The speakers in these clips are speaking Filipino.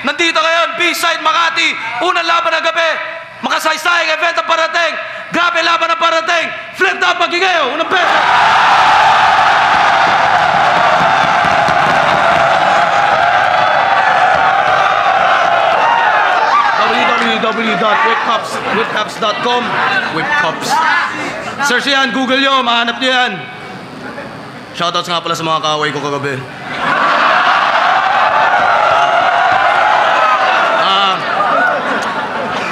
Nandito ngayon, B-Side Makati, unang laban ng gabi. Makasaysayang event ang parating. Grabe laban ang parating. Flip top Magigayo, unang beso. www.whipcups.com. Whipcups. Search yan, Google nyo, mahanap nyo yan. Shoutouts nga pala sa mga kaaway ko kagabi.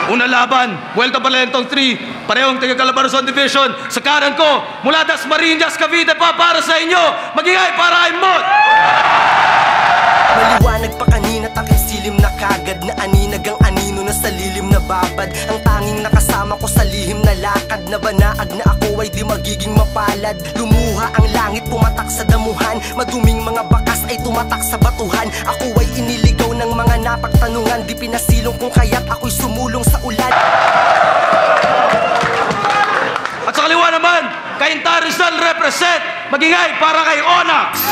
Unang laban, Vuelta Balentong 3, parehong taga-Calabarzon Division. Sa kanan ko, mula Dasmariñas, Cavite pa para sa inyo. Magingay para kay Mot! Maliwanag pa kanina, takip silim na kagad. Na aninag ang anino na sa lilim na babad. Ang tanging nakasama ko sa lihim na lakad. Na banaag na ako ay di magiging mapalad. Lumuha ang langit, pumatak sa damuhan. Maduming mga bakas ay tumatak sa batuhan. Ako ay iniligaw ng mga napagtanungan. Di pinasilong kung kaya't ako'y sumulong sa ulan. At sa kaliwa naman, Cainta Rizal represent. Magingay para kay Onax.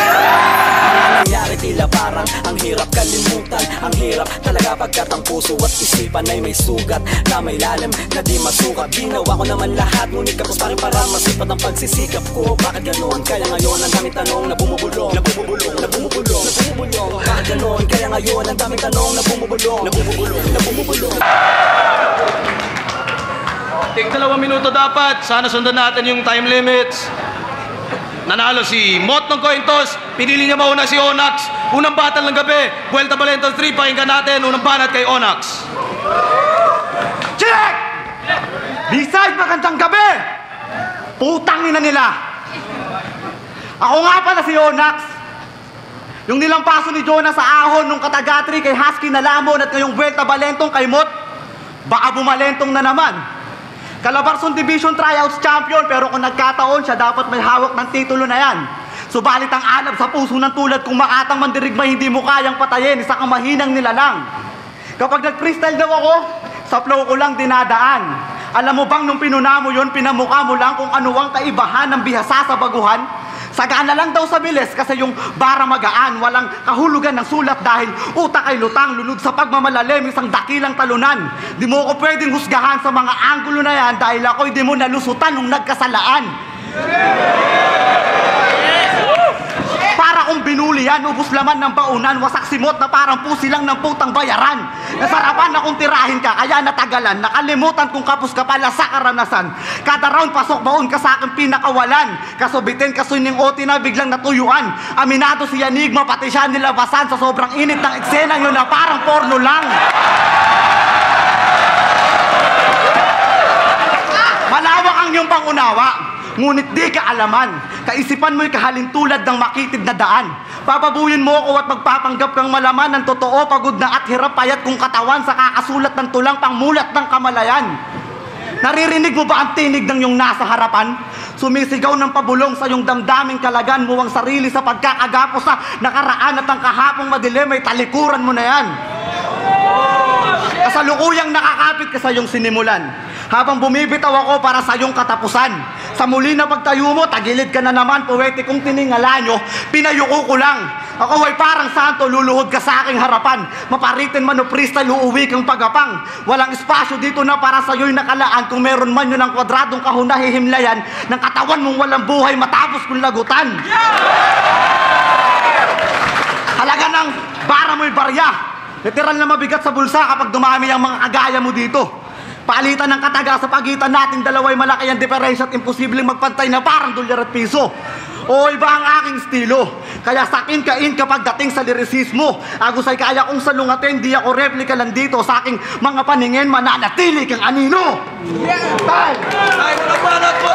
Nangyari tila parang ang hirap kalimutan. Ang hirap talaga pagkat ang puso at isipan ay may sugat na may lalim na di masukat. Ginawa ko naman lahat, ngunit kapos pa rin parang masipat ang pagsisikap ko. Bakit ganoon? Kaya ngayon ang daming tanong na bumubulong. Nabubulong, nabubulong, nabubulong. Bakit ganoon? Kaya ngayon ang daming tanong na bumubulong. Nabubulong, nabubulong. Tig 2 minuto dapat. Sana sundan natin yung time limits. Nanalo si Mot ng Cointos. Pinili niya mauna si Onax. Unang battle ng gabi, Vuelta Balentong 3. Pakinggan natin, unang banat kay Onax. Check! B-Side, magandang gabi! Putang ina nila. Ako nga pala si Onax. Yung nilampaso ni Jonah sa ahon nung Katagatri kay Husky na lamon at ngayong Vuelta Balentong kay Mot, baka bumalentong na naman. Calabarzon Division Tryouts Champion, pero kung nagkataon siya, dapat may hawak ng titulo na yan. Subalit ang alab sa puso ng tulad kung makatang mandirigma hindi mo kayang patayin, isa kang mahinang nilalang. Kapag nag-freestyle daw ako, sa flow ko lang dinadaan. Alam mo bang nung pinuna mo yun, pinamukha mo lang kung ano ang kaibahan ng bihasa sa baguhan? Sagana lang daw sa bilis kasi yung bara magaan, walang kahulugan ng sulat dahil utak ay lutang, lunod sa pagmamalalim, isang dakilang talunan. Di mo ko pwedeng husgahan sa mga anggulo na yan dahil ako'y di mo nalusutan nung nagkasalaan. Para kung binuli yan, ubus laman ng baunan, wasak simot na parang pusi lang ng putang bayaran. Nasarapan akong tirahin ka, kaya natagalan, nakalimutan kung kapos ka pala sa karanasan. Kada round pasok baon ka sa aking pinakawalan, kasubitin kasuning oti na biglang natuyuan. Aminado si Enigma, pati siya nilabasan sa sobrang init ng eksenang yun na parang porno lang. Malawak ang iyong pangunawa, ngunit di ka alaman. Kaisipan mo'y kahalintulad ng makitid na daan. Papabuyin mo ako at magpapanggap kang malaman ng totoo, pagod na at hirap payat kung katawan sa kakasulat ng tulang pangmulat ng kamalayan. Naririnig mo ba ang tinig ng iyong nasa harapan? Sumisigaw ng pabulong sa iyong damdaming kalagan mo ang sarili sa pagkakagapo sa nakaraan at ang kahapong madilim ay talikuran mo na yan. Kasalukuyang nakakapit ka sa iyong sinimulan habang bumibitaw ako para sa iyong katapusan. Sa muli na pagtayo mo, tagilid ka na naman, poetikong tiningala nyo, pinayuko ko lang. Ako ay parang santo, luluhod ka sa aking harapan. Maparitin man o freestyle, uuwi kang pagapang. Walang espasyo dito na para sa'yo'y nakalaan. Kung meron man yun ang kwadradong kahon na hihimlayan ng katawan mong walang buhay matapos kong lagutan. Halaga ng bara mo'y barya. Literal na mabigat sa bulsa kapag dumami ang mga kagaya mo dito. Palitan ng kataga sa pagitan nating dalaway malaki ang diferensya at imposibleng magpantay na parang dolyar at piso. O iba ang aking estilo, kaya sakin kain kapag dating sa lirisismo. Agos ay kaya kong salungatin, di ako replika lang dito. Sa aking mga paningin, mananatili kang anino. Tay! Ay, wala pa na po!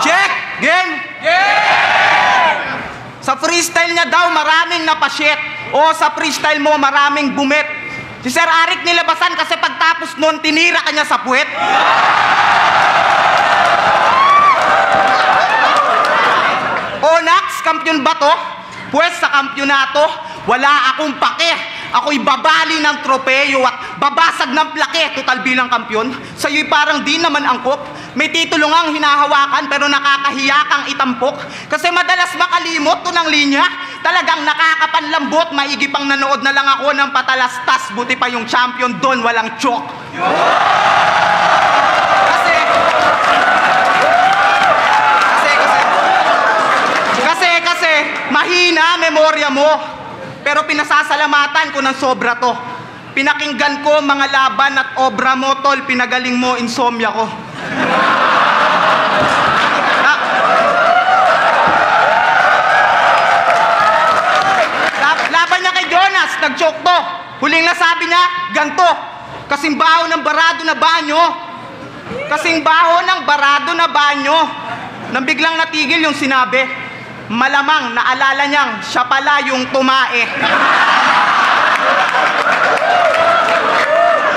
Check! Game! Sa freestyle niya daw maraming napasyet. O sa freestyle mo maraming bumit. Si Sir Arik nilabasan kasi pagtapos noon tinira kanya sa puwet. Onax, kampiyon ba to? Pwes sa kampyonato, wala akong pake. Ako'y babali ng tropeyo at babasag ng plake. Total bilang kampiyon, sa'yo'y parang di naman angkop. May titulo ngang hinahawakan pero nakakahiya kang itampok. Kasi madalas makalimot to ng linya. Talagang nakakapanlambot. Maigi pang nanood na lang ako ng patalastas. Buti pa yung champion doon, walang chok. Kasi mahina memorya mo. Pero pinasasalamatan ko ng sobra to. Pinakinggan ko mga laban at obra mo, tol. Pinagaling mo, insomnia ko. Laban niya kay Jonas, nag-choke to. Huling nasabi niya, ganto. Kasing baho ng barado na banyo. Kasing baho ng barado na banyo. Nang biglang natigil yung sinabi, malamang naalala niyang siya pala yung tumae.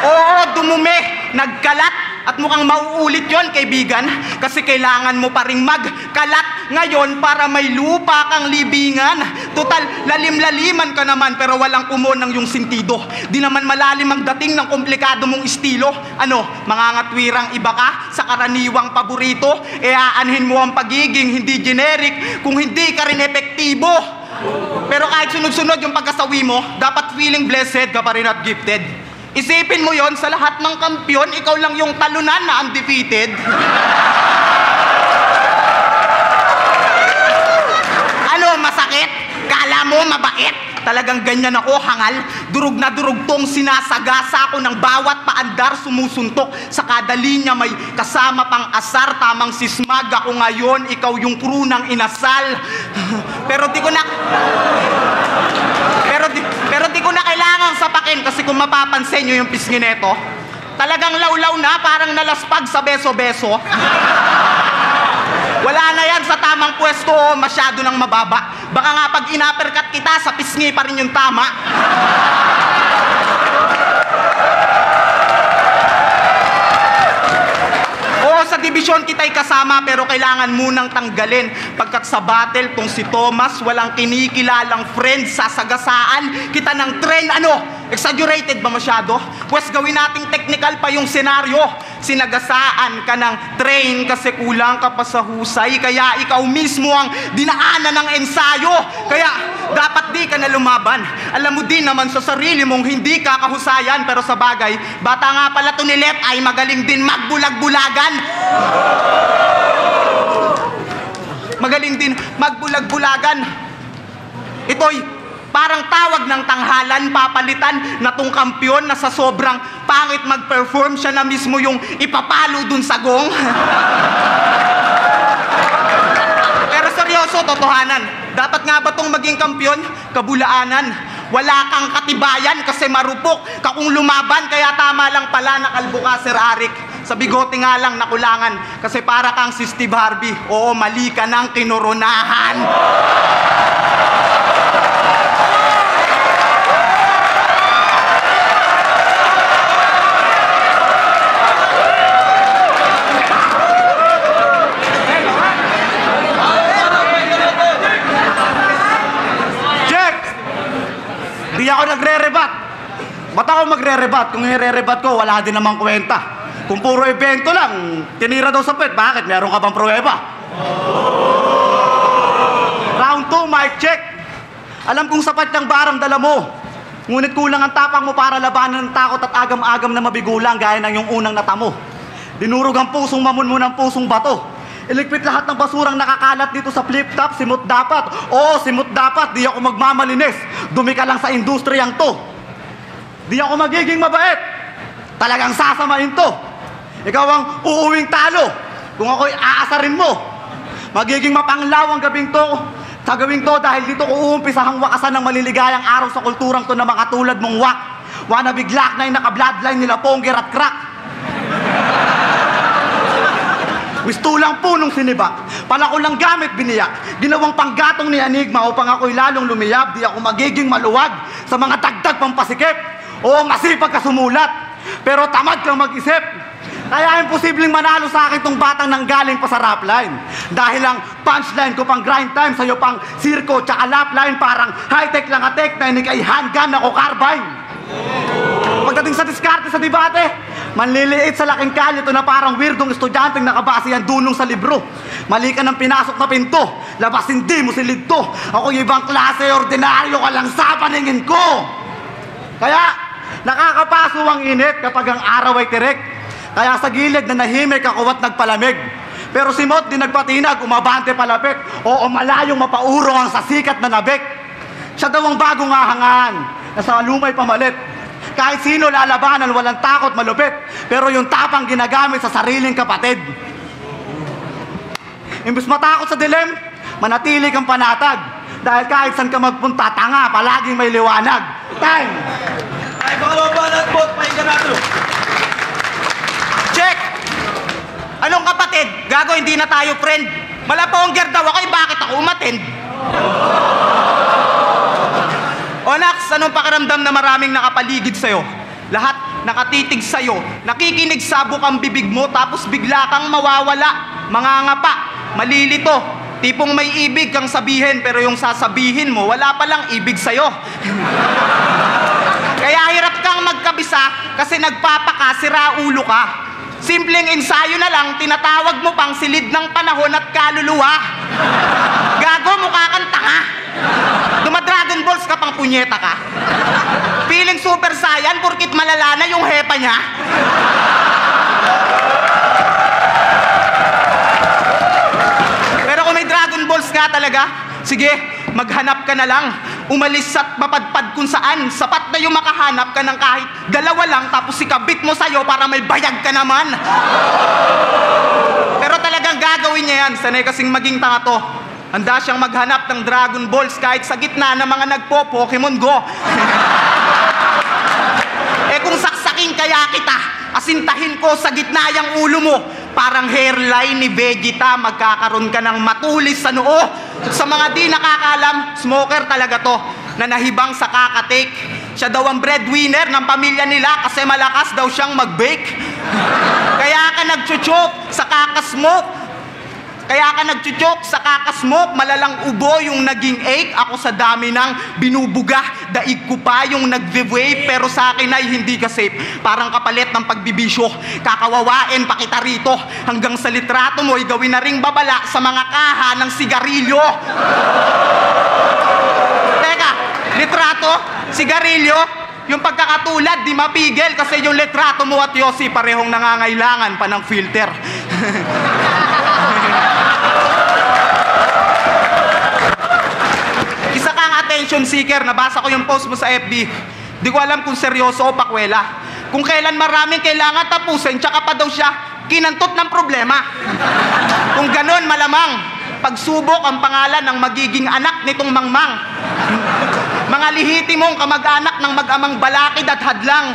Oo, dumume, nagkalat. At mukhang mauulit yon, kaibigan. Kasi kailangan mo pa ring magkalat ngayon para may lupa kang libingan. Total, lalim-laliman ka naman pero walang kumonang yung sintido. Di naman malalim ang dating ng komplikado mong estilo. Ano, mangangatwirang iba ka sa karaniwang paborito? E aanhin mo ang pagiging hindi generic kung hindi ka rin epektibo. Pero kahit sunod-sunod yung pagkasawi mo, dapat feeling blessed ka pa rin at gifted. Isipin mo yon, sa lahat ng kampyon, ikaw lang yung talunan na undefeated. Ano, masakit? Kala mo mabait? Talagang ganyan ako, hangal. Durog na durog tong sinasagasa ako ng bawat paandar sumusuntok. Sa kada linya may kasama pang asar, tamang sismag. Ako ngayon, ikaw yung crew ng inasal. Pero di ko na kailangang sapakin kasi kung mapapansin nyo yung pisngi neto, talagang lawlaw na, parang nalaspag sa beso-beso. Wala na yan sa tamang pwesto, masyado nang mababa. Baka nga pag inaperkat kita, sa pisngi pa rin yung tama. Sa division kita'y kasama pero kailangan munang tanggalin. Pagkat sa battle tong si Thomas, walang kinikilalang friend. Sasagasaan kita ng trend. Ano? Exaggerated ba masyado? Pwes gawin nating technical pa yung senaryo. Sinagasaan ka ng train kasi kulang ka pa sa husay. Kaya ikaw mismo ang dinaanan ng ensayo. Kaya dapat di ka na lumaban. Alam mo din naman sa sarili mong hindi ka kahusayan. Pero sa bagay, bata nga pala to ni Lep ay magaling din magbulag-bulagan. Magaling din magbulag-bulagan. Ito'y parang tawag ng tanghalan, papalitan na tong kampyon na sa sobrang pangit mag-perform, siya na mismo yung ipapalo dun sa gong. Pero seryoso, totohanan, dapat nga ba tong maging kampyon? Kabulaanan. Wala kang katibayan kasi marupok ka kung lumaban, kaya tama lang pala nakalbo ka, Sir Arik. Sa bigote nga lang nakulangan kasi para kang si Steve Harvey. Oo, mali ka ng kinoronahan. Di ako nagre-rebat. Ba't ako magre-rebat? Kung i-re-rebat ko, wala din namang kwenta. Kung puro evento lang, tinira daw sa pet, bakit? Meron ka bang pruweba? Round 2, mic check. Alam kong sapat ng barang dala mo. Ngunit kulang ang tapang mo para labanan ng takot at agam-agam na mabigulang gaya ng yung unang natamo. Dinurog ang pusong mamon mo ng pusong bato. Iligpit lahat ng basurang nakakalat dito sa flip-top. Simot dapat. Oo, simot dapat. Di ako magmamalinis. Dumi ka lang sa industriyang to. Di ako magiging mabait. Talagang sasamahin to. Ikaw ang uuwing talo. Kung ako'y aasarin mo. Magiging mapanglaw ang gabing to. Sa gawing to dahil dito ko uumpisahang wakasan ng maliligayang araw sa kulturang to na mga tulad mong wak. Wana biglak na yung naka-bloodline nila Ponger at Crack. Gusto lang po nung sinibak. Pala ko lang gamit biniyak. Ginawang panggatong ni Enigma upang ako'y lalong lumiyab. Di ako magiging maluwag sa mga dagdag pampasikip. Oo, masipag ka sumulat. Pero tamad kang mag-isip. Kaya imposibleng manalo sa akin tong batang nanggaling pa sa rap line. Dahil ang punchline ko pang grind time, sa'yo pang circo tsaka lap line. Parang high-tech lang atek na inik ay handgun ako carbine. Pagdating sa diskarte sa debate, manliliit sa laking kalye ito na parang weirdong estudyanteng nakabase yan dunong sa libro. Mali ka ng pinasok na pinto, labas hindi mo silid to. Ako yung ibang klase, ordinaryo ka lang sa paningin ko. Kaya, nakakapaso ang init kapag ang araw ay tirik. Kaya sa gilid na nahimik ako at nagpalamig. Pero si Mot di nagpatinag, umabante palapit. Oo, malayong mapaurong ang sa sikat na nabik. Siya daw ang bagong ahangaan na sa lumay pamalit. Kahit sino lalabanan, walang takot, malupit. Pero yung tapang ginagamit sa sariling kapatid. Imbes matakot sa dilim, manatili kang panatag. Dahil kahit saan ka magpunta, tanga, palaging may liwanag. Time! Ay, pangalawang banat, Bot, pakinggan natin. Check! Anong kapatid? Gago, hindi na tayo friend. Malaponger daw ako, bakit ako umattend? Onax, anong pakiramdam na maraming nakapaligid sa'yo? Lahat nakatitig sa'yo, nakikinig sa bukang bibig mo, tapos bigla kang mawawala, mangangapa, malilito. Tipong may ibig kang sabihin, pero yung sasabihin mo, wala palang ibig sa'yo. Kaya hirap kang magkabisa kasi nagpapakasira ulo ka. Simpleng ensayo na lang, tinatawag mo pang silid ng panahon at kaluluwa. Gago, mukha kang tanga. Duma-Dragon Balls ka pang punyeta ka. Feeling Super Saiyan porkit malala na yung hepa niya. Pero kung may Dragon Balls nga talaga, sige, maghanap ka na lang. Umalis at mapadpad kung saan. Sapat na yung makahanap ka ng kahit dalawa lang, tapos ikabit mo sa'yo para may bayag ka naman. Pero talagang gagawin niya yan. Sanay kasing maging tanga to. Handa siyang maghanap ng Dragon Balls kahit sa gitna ng mga nagpo-Pokemon Go. Eh kung saksakin kaya kita, asintahin ko sa gitna yung ulo mo. Parang hairline ni Vegeta, magkakaroon ka ng matulis sa noo. Sa mga di nakakalam, smoker talaga to, na nahibang sa kakatake. Siya daw ang breadwinner ng pamilya nila kasi malakas daw siyang mag-bake. Kaya ka nagchuchok sa kakasmoke. Kaya ka nagchuchok sa kakasmoke, malalang ubo yung naging ache. Ako sa dami ng binubuga, daig ko pa yung nagve-vape. Pero sa akin ay hindi ka safe, parang kapalit ng pagbibisyo. Kakawawain pa kita rito, hanggang sa litrato mo ay gawin na ring babala sa mga kaha ng sigarilyo. Teka, litrato, sigarilyo, yung pagkakatulad di mapigil kasi yung litrato mo at Yossi parehong nangangailangan pa ng filter. Isa kang attention seeker, nabasa ko yung post mo sa FB. Di ko alam kung seryoso o pakwela. Kung kailan maraming kailangan tapusin, tsaka pa daw siya kinantot ng problema. Kung ganon, malamang pagsubok ang pangalan ng magiging anak nitong mangmang. Mga lihitimong kamag-anak ng mag-amang balakid at hadlang.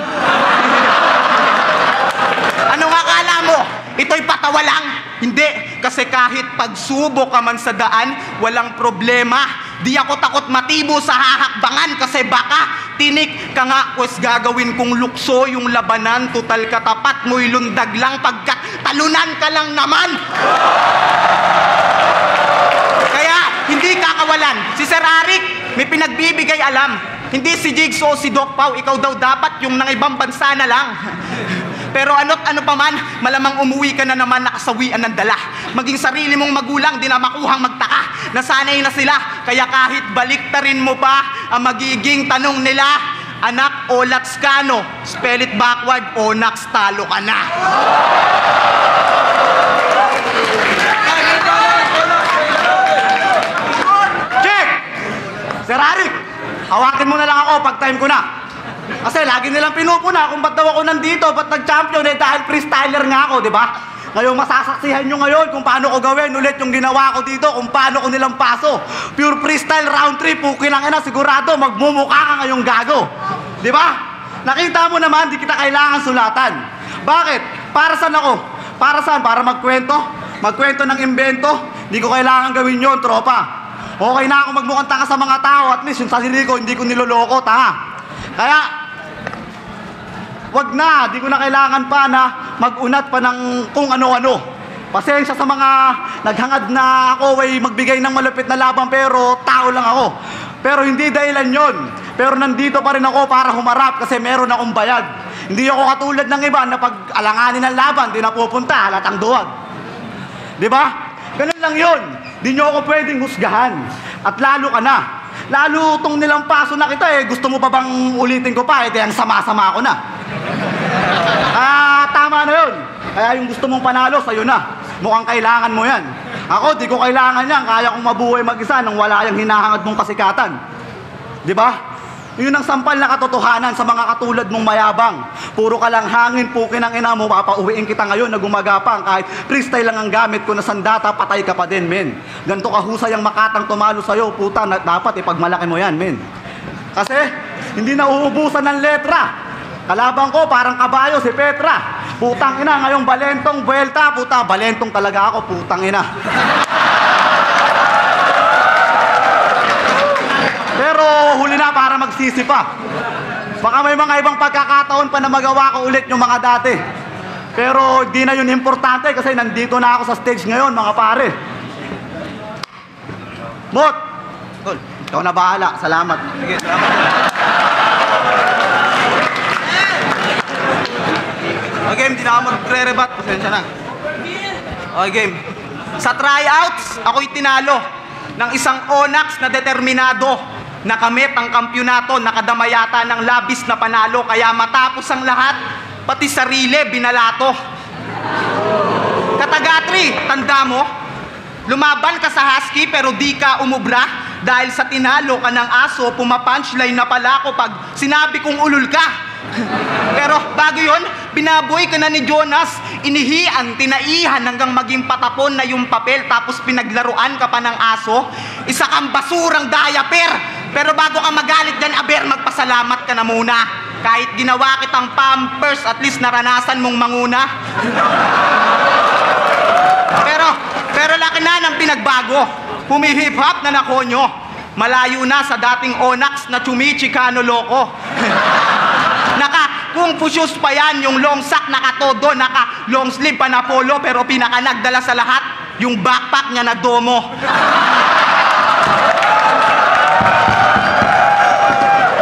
Ano nga akala mo? Ito'y patawa lang? Hindi, kasi kahit pagsubok ka man sa daan, walang problema. Di ako takot matibo sa hahakbangan kasi baka tinik ka nga, pues gagawin kong lukso yung labanan. Tutal katapat mo'y lundag lang pagkat talunan ka lang naman. Kaya hindi kakawalan. Si Sir Arik, may pinagbibigay alam. Hindi si Jigsaw o si Doc Pau, ikaw daw dapat yung nang ibang bansa na lang. Pero ano't ano pa man, malamang umuwi ka na naman nakasawian ng dala. Maging sarili mong magulang, di na makuhang magtaka. Nasanay na sila, kaya kahit baliktarin mo pa ang magiging tanong nila, anak o Latskano, spell it backward o Nax, talo ka na. Check! Sir Arik, hawakin mo na lang ako pag time ko na. Kasi lagi nilang pinupuna kung ba't daw ako nandito, ba't nag-champion eh, dahil freestyler nga ako, di ba? Ngayong masasaksihan nyo ngayon kung paano ko gawin ulit yung ginawa ko dito, kung paano ko nilang paso. Pure freestyle round 3, pukin lang ina, sigurado magmumukha ka ngayong gago. Di ba? Nakita mo naman, di kita kailangan sulatan. Bakit? Para saan ako? Para saan? Para magkwento? Magkwento ng imbento? Di ko kailangan gawin yon, tropa. Okay na ako magmukhang tanga sa mga tao, at least yung sarili ko, hindi ko niloloko, tanga. Kaya, wag na, di ko na kailangan pa na mag-unat pa ng kung ano-ano. Pasensya sa mga naghangad na ako ay magbigay ng malupit na laban, pero tao lang ako. Pero hindi dahilan yon. Pero nandito pa rin ako para humarap kasi meron akong bayad. Hindi ako katulad ng iba na pag alanganin ng laban, di na pupunta, halatang duwag. Di ba? Ganun lang yun. Di nyo ako pwedeng husgahan. At lalo ka na. Lalo itong nilampaso na kita gusto mo pa bang ulitin ko pa? Ang sama-sama ako na. Tama na yun. Kaya yung gusto mong panalo, sa'yo na. Mukhang kailangan mo yan. Ako, di ko kailangan yan. Kaya kong mabuhay mag-isa nang wala yung hinahangad mong kasikatan. Di ba? Yun ang sampal na katotohanan sa mga katulad mong mayabang. Puro ka lang hangin, pukin ang ina mo, papauwiin kita ngayon na gumagapang. Kahit freestyle lang ang gamit ko na sandata, patay ka pa din, men. Ganto kahusay ang makatang tumalo sa'yo, puta, na dapat ipagmalaki mo yan, men. Kasi, hindi na uubusan ng letra. Kalabang ko, parang kabayo, si Petra. Putang ina, ngayong balentong buwelta, puta, balentong talaga ako, putang ina. Pero huli na para magsisi pa. Baka may mga ibang pagkakataon pa na magawa ko ulit yung mga dati. Pero di na yun importante kasi nandito na ako sa stage ngayon, mga pare. Mot! Tol, ikaw na bahala. Salamat. Sige, salamat. Okay, game, di na ako magre-rebat. Pasensya na. Okay, game. Sa tryouts, ako'y tinalo ng isang Onax na determinado. Nakamit ang kampyonato, nakadamayata ng labis na panalo. Kaya matapos ang lahat, pati sarili binalato. Katagatri, tanda mo, lumaban ka sa husky pero di ka umubra. Dahil sa tinalo ka ng aso, pumapunchline na pala ako pag sinabi kong ulul ka. Pero bago yun, binaboy ka na ni Jonas. Inihian, tinaihan hanggang maging patapon na yung papel. Tapos pinaglaruan ka pa ng aso. Isa kang basurang diaper. Pero bago ka magalit dyan, aber, magpasalamat ka na muna. Kahit ginawa kitang pampers, at least naranasan mong manguna. Pero laki na ng pinagbago. Humihip-hop na nakonyo. Malayo na sa dating Onax na chumichikano loko. Naka-kung fu shoes pa yan, yung long sack nakatodo, naka-long sleeve pa na polo, pero pinaka-nagdala sa lahat, yung backpack niya na domo.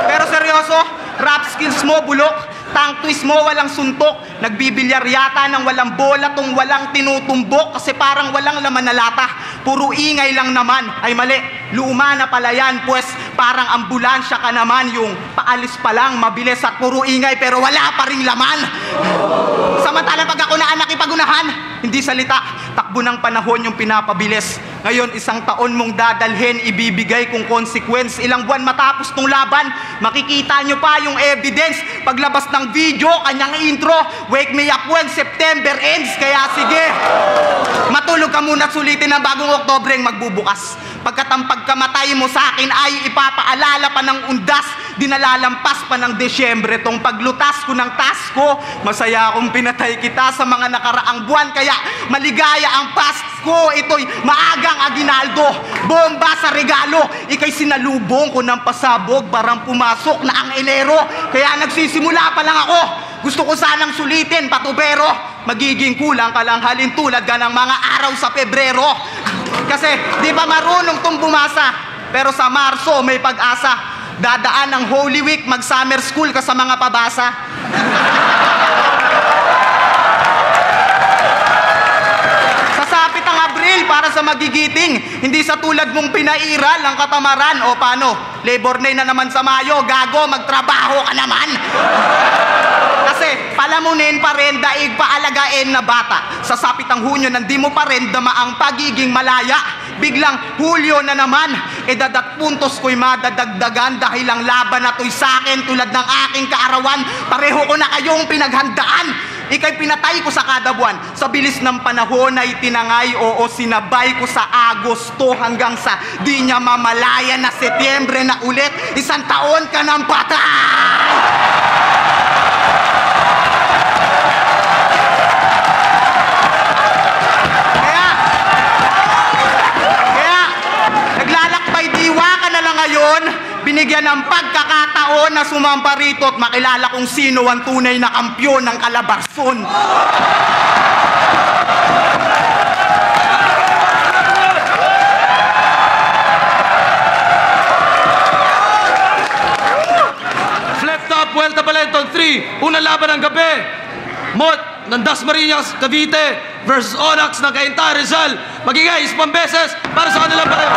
Pero seryoso, rap skills mo bulok, tongue twist mo walang suntok, nagbibilyar yata ng walang bola tong walang tinutumbok kasi parang walang laman na lata, puro ingay lang naman. Ay mali, luma na pala yan, pues parang ambulansya ka naman, yung paalis pa lang mabilis at puro ingay pero wala pa ring laman. Samantala pag ako na anak ipagunahan, hindi salita, takbo ng panahon yung pinapabilis. Ngayon isang taon mong dadalhin, ibibigay kung consequence. Ilang buwan matapos tong laban, makikita nyo pa yung evidence. Paglabas ng video, kanyang intro, wake me up when September ends. Kaya sige, matulog ka muna, sulitin na bagong Oktobreng magbubukas. Pagkatampag kamatay mo sa akin ay ipapaalala pa ng undas, dinalalampas pa ng Desyembre. Tong paglutas ko ng tasko, masaya akong pinatay kita sa mga nakaraang buwan. Kaya maligaya ang Pasko, ito'y maagang aginaldo, bomba sa regalo. Ika'y sinalubong ko ng pasabog, parang pumasok na ang Enero. Kaya nagsisimula pa lang ako, gusto ko sanang sulitin patubero. Magiging kulang ka lang halin tulad ka ng mga araw sa Pebrero. Kasi di ba marunong tong bumasa, pero sa Marso may pag-asa. Dadaan ng Holy Week, mag-summer school ka sa mga pabasa. Sasapit ang Abril para sa magigiting, hindi sa tulad mong pinairal ang katamaran. O paano? Labor Day na naman sa Mayo, gago, magtrabaho ka naman. Kasi palamunin pa rin, daig paalagain na bata. Sa sapit ang Hunyo, nandi mo pa rin dama ang pagiging malaya. Biglang Hulyo na naman, edad at puntos ko'y madadagdagan. Dahil ang laban na to'y sa'kin tulad ng aking kaarawan. Pareho ko na kayong pinaghandaan. Ika'y pinatay ko sa kada buwan. Sa bilis ng panahon ay tinangay, oo, sinabay ko sa Agosto hanggang sa di niya mamalaya na Setyembre na ulit. 1 taon ka ng patay! Binigyan ng pagkakataon na sumampa rito at makilala kung sino ang tunay na kampyon ng Calabarzon. Flip top, Vuelta Balenton 3. si unang laban ng gabi. Mot ng Dasmariñas, Cavite versus Onyx ng Cainta, Rizal. Magigay isang beses para sa kanilang pareho.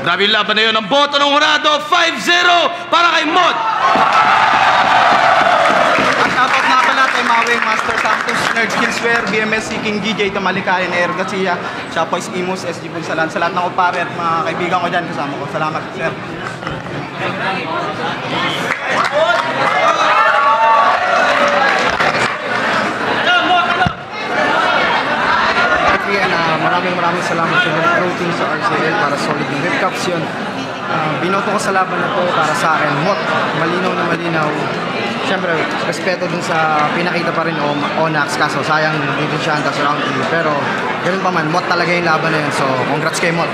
Grabe yung laban na yun. Ang boto ng Hurado, 5-0 para kay Mot. At shoutout nga pala kay Maweng, Master Santos, Nerd Skillswear, BMS Seeking, DJ Tamalikayan, Air Garcia, Chapoys Imus, SG Bunsalan, sa lahat ng kupare at mga kaibigan ko dyan kasama ko. Salamat, sir. Maraming salamat sa protein sa RCL para solid ng rib cups yun. Binoto ko sa laban na to para sa akin. Mot, malinaw na malinaw. Siyempre, respeto dun sa pinakita pa rin Onyx, kaso sayang dito siya handa sa round 3. Pero ganun pa man, Mot talaga yung laban na yun. So, congrats kay Mot.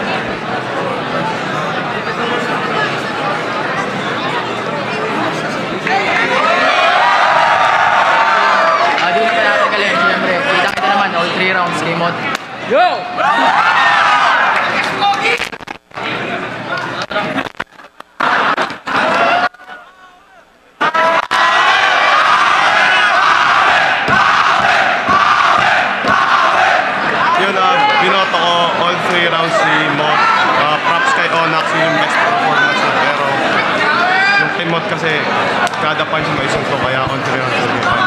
Di na pa natagalin. Siyempre, kita naman all 3 rounds kay Mot. Yo! Binoto ko all 3 rounds si Mot. Props kay Onyx yung best performance niya. Pero yung kay Mot kasi kada punch mo isang to kaya on 3 rounds.